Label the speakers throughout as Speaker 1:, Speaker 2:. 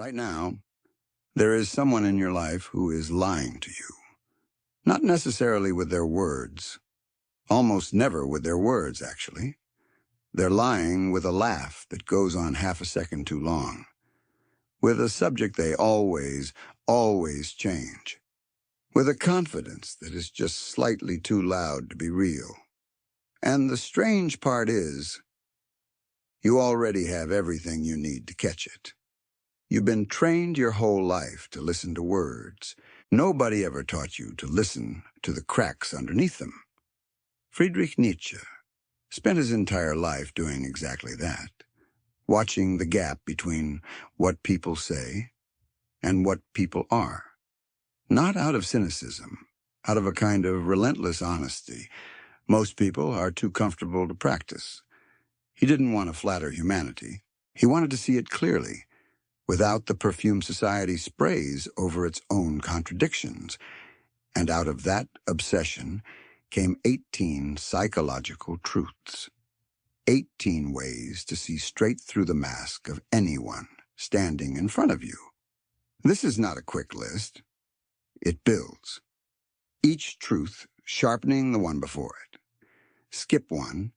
Speaker 1: Right now, there is someone in your life who is lying to you. Not necessarily with their words. Almost never with their words, actually. They're lying with a laugh that goes on half a second too long. With a subject they always change. With a confidence that is just slightly too loud to be real. And the strange part is, you already have everything you need to catch it. You've been trained your whole life to listen to words. Nobody ever taught you to listen to the cracks underneath them. Friedrich Nietzsche spent his entire life doing exactly that, watching the gap between what people say and what people are. Not out of cynicism, out of a kind of relentless honesty. Most people are too comfortable to practice. He didn't want to flatter humanity. He wanted to see it clearly, without the perfume society sprays over its own contradictions. And out of that obsession came 18 psychological truths. 18 ways to see straight through the mask of anyone standing in front of you. This is not a quick list. It builds. Each truth sharpening the one before it. Skip one,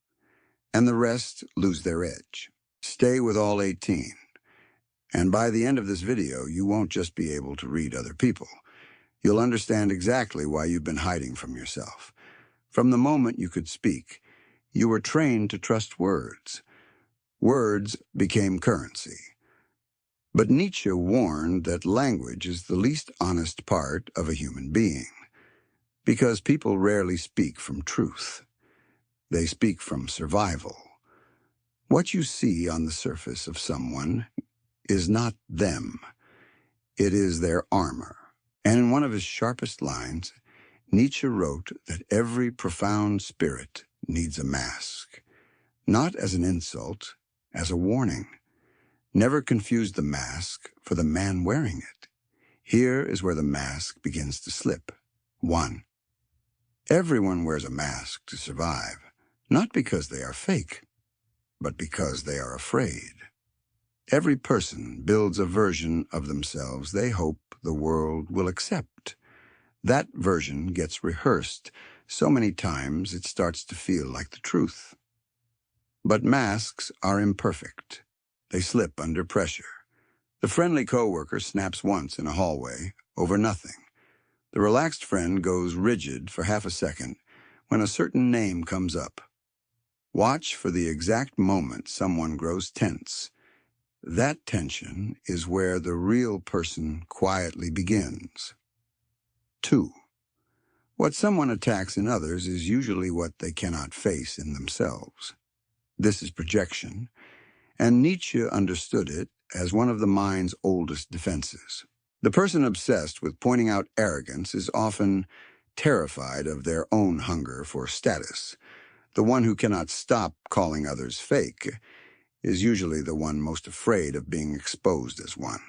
Speaker 1: and the rest lose their edge. Stay with all 18. And by the end of this video, you won't just be able to read other people. You'll understand exactly why you've been hiding from yourself. From the moment you could speak, you were trained to trust words. Words became currency. But Nietzsche warned that language is the least honest part of a human being, because people rarely speak from truth. They speak from survival. What you see on the surface of someone is not them. It is their armor. And in one of his sharpest lines, Nietzsche wrote that every profound spirit needs a mask. Not as an insult, as a warning. Never confuse the mask for the man wearing it. Here is where the mask begins to slip. 1. Everyone wears a mask to survive, not because they are fake, but because they are afraid. Every person builds a version of themselves they hope the world will accept. That version gets rehearsed so many times it starts to feel like the truth. But masks are imperfect. They slip under pressure. The friendly coworker snaps once in a hallway over nothing. The relaxed friend goes rigid for half a second when a certain name comes up. Watch for the exact moment someone grows tense. That tension is where the real person quietly begins. 2. What someone attacks in others is usually what they cannot face in themselves. This is projection, and Nietzsche understood it as one of the mind's oldest defenses. The person obsessed with pointing out arrogance is often terrified of their own hunger for status. The one who cannot stop calling others fake is usually the one most afraid of being exposed as one.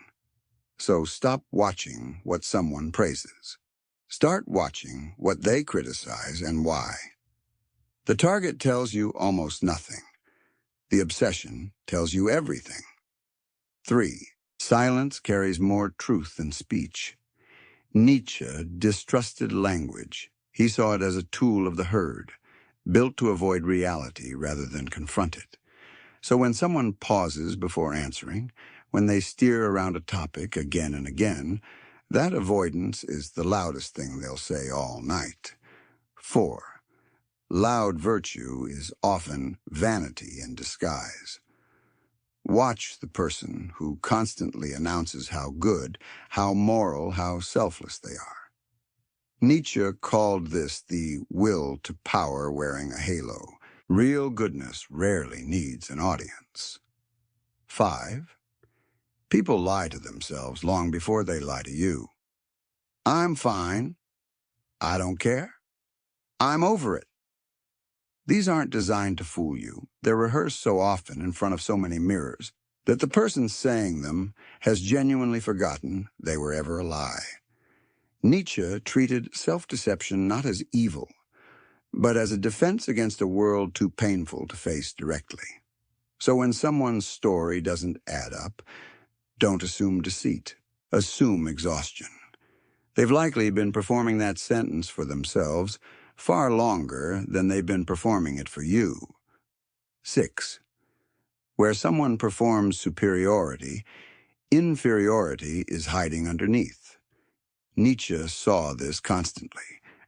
Speaker 1: So stop watching what someone praises. Start watching what they criticize and why. The target tells you almost nothing. The obsession tells you everything. 3. Silence carries more truth than speech. Nietzsche distrusted language. He saw it as a tool of the herd, built to avoid reality rather than confront it. So when someone pauses before answering, when they steer around a topic again and again, that avoidance is the loudest thing they'll say all night. 4. Loud virtue is often vanity in disguise. Watch the person who constantly announces how good, how moral, how selfless they are. Nietzsche called this the will to power wearing a halo. Real goodness rarely needs an audience. 5. People lie to themselves long before they lie to you. I'm fine. I don't care. I'm over it. These aren't designed to fool you. They're rehearsed so often in front of so many mirrors that the person saying them has genuinely forgotten they were ever a lie. Nietzsche treated self-deception not as evil, but as a defense against a world too painful to face directly. So when someone's story doesn't add up, Don't assume deceit. Assume exhaustion. They've likely been performing that sentence for themselves far longer than they've been performing it for you. 6. Where someone performs superiority, inferiority is hiding underneath. Nietzsche saw this constantly.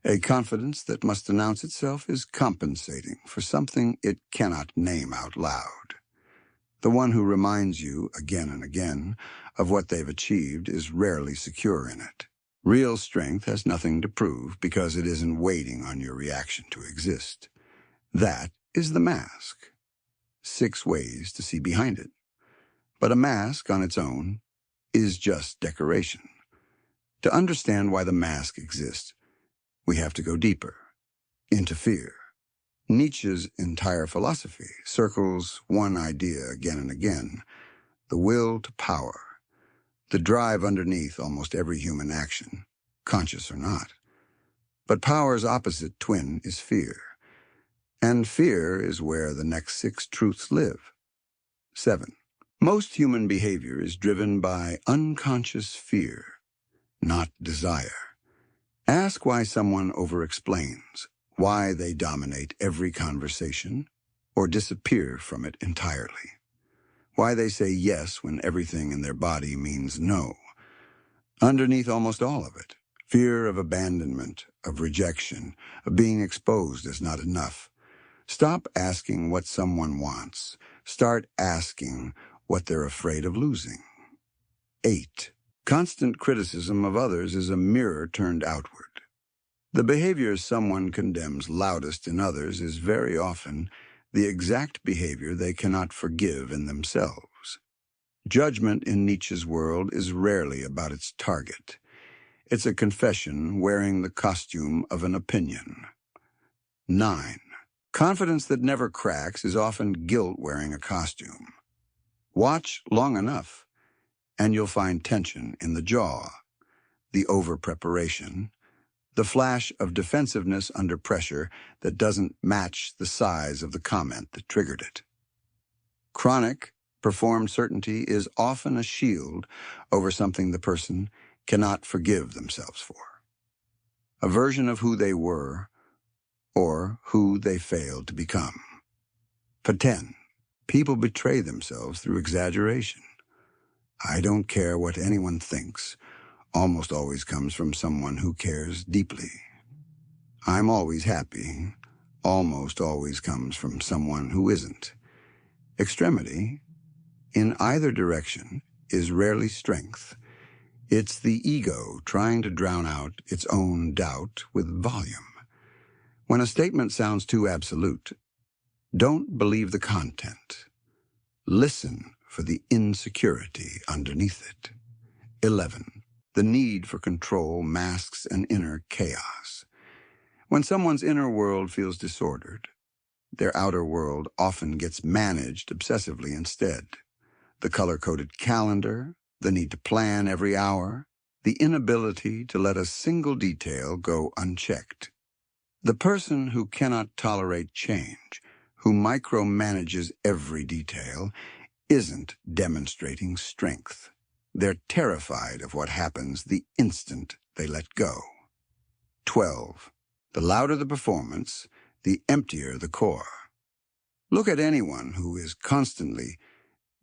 Speaker 1: A confidence that must announce itself is compensating for something it cannot name out loud. The one who reminds you again and again of what they've achieved is rarely secure in it. Real strength has nothing to prove because it isn't waiting on your reaction to exist. That is the mask. 6 ways to see behind it. But a mask on its own is just decoration. To understand why the mask exists, we have to go deeper, into fear. Nietzsche's entire philosophy circles one idea again and again: the will to power, the drive underneath almost every human action, conscious or not. But power's opposite twin is fear, and fear is where the next 6 truths live. 7. Most human behavior is driven by unconscious fear, not desire. Ask why someone over-explains, why they dominate every conversation or disappear from it entirely, why they say yes when everything in their body means no. Underneath almost all of it, fear of abandonment, of rejection, of being exposed as not enough. Stop asking what someone wants. Start asking what they're afraid of losing. 8. Constant criticism of others is a mirror turned outward. The behavior someone condemns loudest in others is very often the exact behavior they cannot forgive in themselves. Judgment in Nietzsche's world is rarely about its target. It's a confession wearing the costume of an opinion. 9. Confidence that never cracks is often guilt wearing a costume. Watch long enough, and you'll find tension in the jaw, the over-preparation, the flash of defensiveness under pressure that doesn't match the size of the comment that triggered it. Chronic, performed certainty is often a shield over something the person cannot forgive themselves for. A version of who they were or who they failed to become. 10. People betray themselves through exaggeration. I don't care what anyone thinks almost always comes from someone who cares deeply. I'm always happy almost always comes from someone who isn't. Extremity, in either direction, is rarely strength. It's the ego trying to drown out its own doubt with volume. When a statement sounds too absolute, don't believe the content. Listen for the insecurity underneath it. 11. The need for control masks an inner chaos. When someone's inner world feels disordered, their outer world often gets managed obsessively instead. The color-coded calendar, the need to plan every hour, the inability to let a single detail go unchecked. The person who cannot tolerate change, who micromanages every detail, isn't demonstrating strength. They're terrified of what happens the instant they let go. 12. The louder the performance, the emptier the core. Look at anyone who is constantly,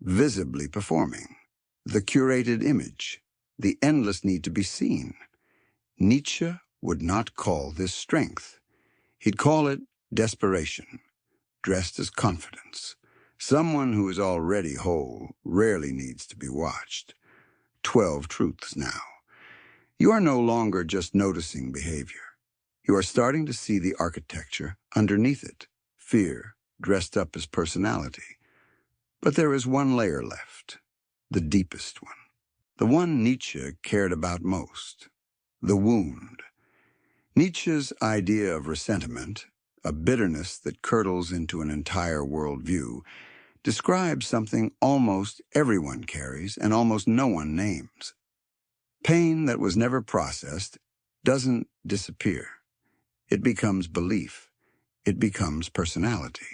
Speaker 1: visibly performing. The curated image, the endless need to be seen. Nietzsche would not call this strength. He'd call it desperation, dressed as confidence. Someone who is already whole rarely needs to be watched. 12 truths now. You are no longer just noticing behavior. You are starting to see the architecture underneath it, fear dressed up as personality. But there is one layer left, the deepest one, the one Nietzsche cared about most, the wound. Nietzsche's idea of resentment, a bitterness that curdles into an entire worldview, describes something almost everyone carries and almost no one names. Pain that was never processed doesn't disappear. It becomes belief. It becomes personality.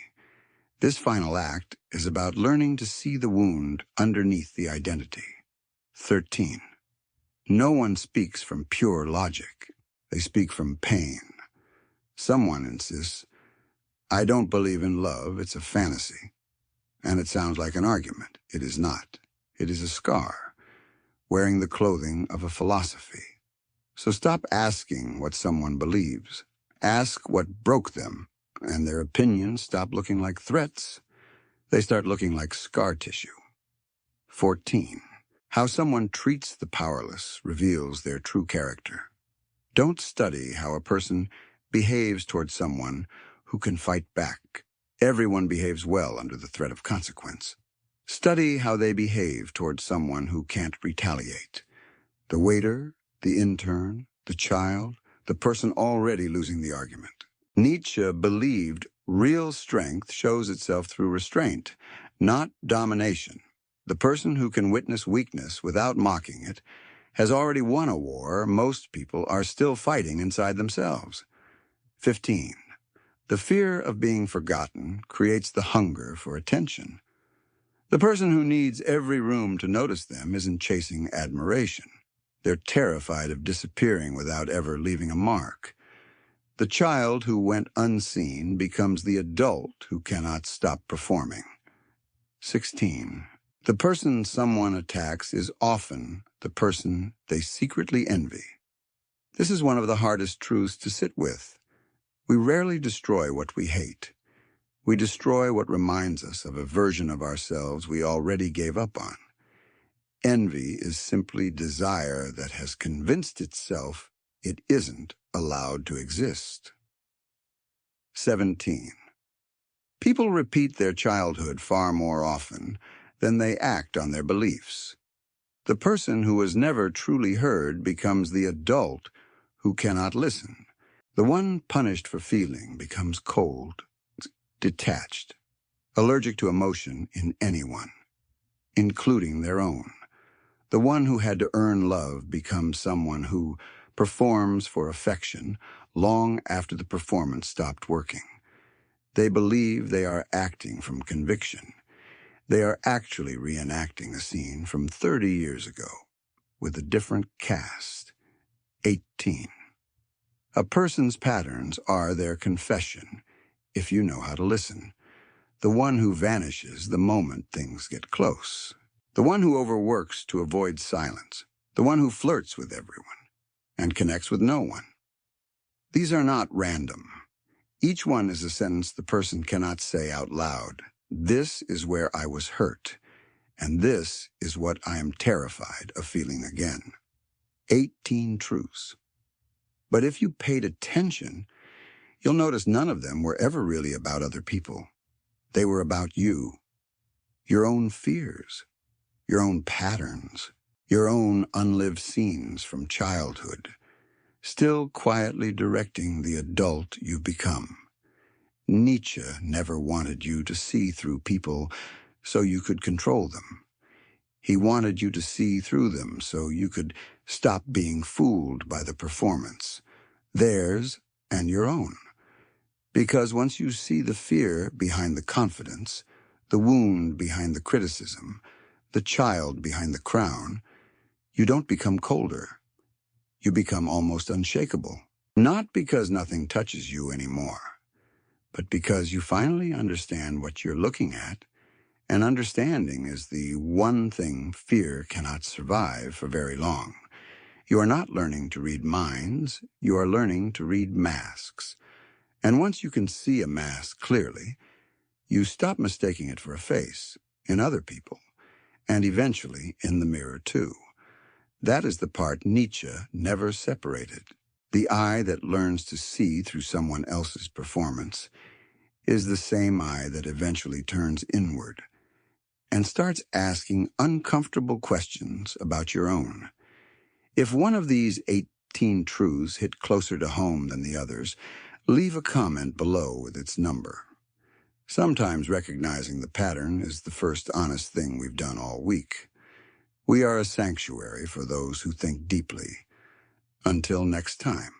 Speaker 1: This final act is about learning to see the wound underneath the identity. 13. No one speaks from pure logic. They speak from pain. Someone insists, I don't believe in love, it's a fantasy. And it sounds like an argument. It is not. It is a scar, wearing the clothing of a philosophy. So stop asking what someone believes. Ask what broke them, and their opinions stop looking like threats. They start looking like scar tissue. 14. How someone treats the powerless reveals their true character. Don't study how a person behaves toward someone who can fight back. Everyone behaves well under the threat of consequence. Study how they behave toward someone who can't retaliate. The waiter, the intern, the child, the person already losing the argument. Nietzsche believed real strength shows itself through restraint, not domination. The person who can witness weakness without mocking it has already won a war most people are still fighting inside themselves. 15. The fear of being forgotten creates the hunger for attention. The person who needs every room to notice them isn't chasing admiration. They're terrified of disappearing without ever leaving a mark. The child who went unseen becomes the adult who cannot stop performing. 16. The person someone attacks is often the person they secretly envy. This is one of the hardest truths to sit with. We rarely destroy what we hate. We destroy what reminds us of a version of ourselves we already gave up on. Envy is simply desire that has convinced itself it isn't allowed to exist. 17. People repeat their childhood far more often than they act on their beliefs. The person who was never truly heard becomes the adult who cannot listen. The one punished for feeling becomes cold, detached, allergic to emotion in anyone, including their own. The one who had to earn love becomes someone who performs for affection long after the performance stopped working. They believe they are acting from conviction. They are actually reenacting a scene from 30 years ago with a different cast. 18. A person's patterns are their confession, if you know how to listen. The one who vanishes the moment things get close. The one who overworks to avoid silence. The one who flirts with everyone and connects with no one. These are not random. Each one is a sentence the person cannot say out loud. This is where I was hurt, and this is what I am terrified of feeling again. 18 truths. But if you paid attention, you'll notice none of them were ever really about other people. They were about you, your own fears, your own patterns, your own unlived scenes from childhood, still quietly directing the adult you've become. Nietzsche never wanted you to see through people so you could control them. He wanted you to see through them so you could stop being fooled by the performance, theirs and your own. Because once you see the fear behind the confidence, the wound behind the criticism, the child behind the crown, you don't become colder. You become almost unshakable. Not because nothing touches you anymore, but because you finally understand what you're looking at, and understanding is the one thing fear cannot survive for very long. You are not learning to read minds, you are learning to read masks. And once you can see a mask clearly, you stop mistaking it for a face in other people, and eventually in the mirror too. That is the part Nietzsche never separated. The eye that learns to see through someone else's performance is the same eye that eventually turns inward and starts asking uncomfortable questions about your own. If one of these 18 truths hit closer to home than the others, leave a comment below with its number. Sometimes recognizing the pattern is the first honest thing we've done all week. We are a sanctuary for those who think deeply. Until next time.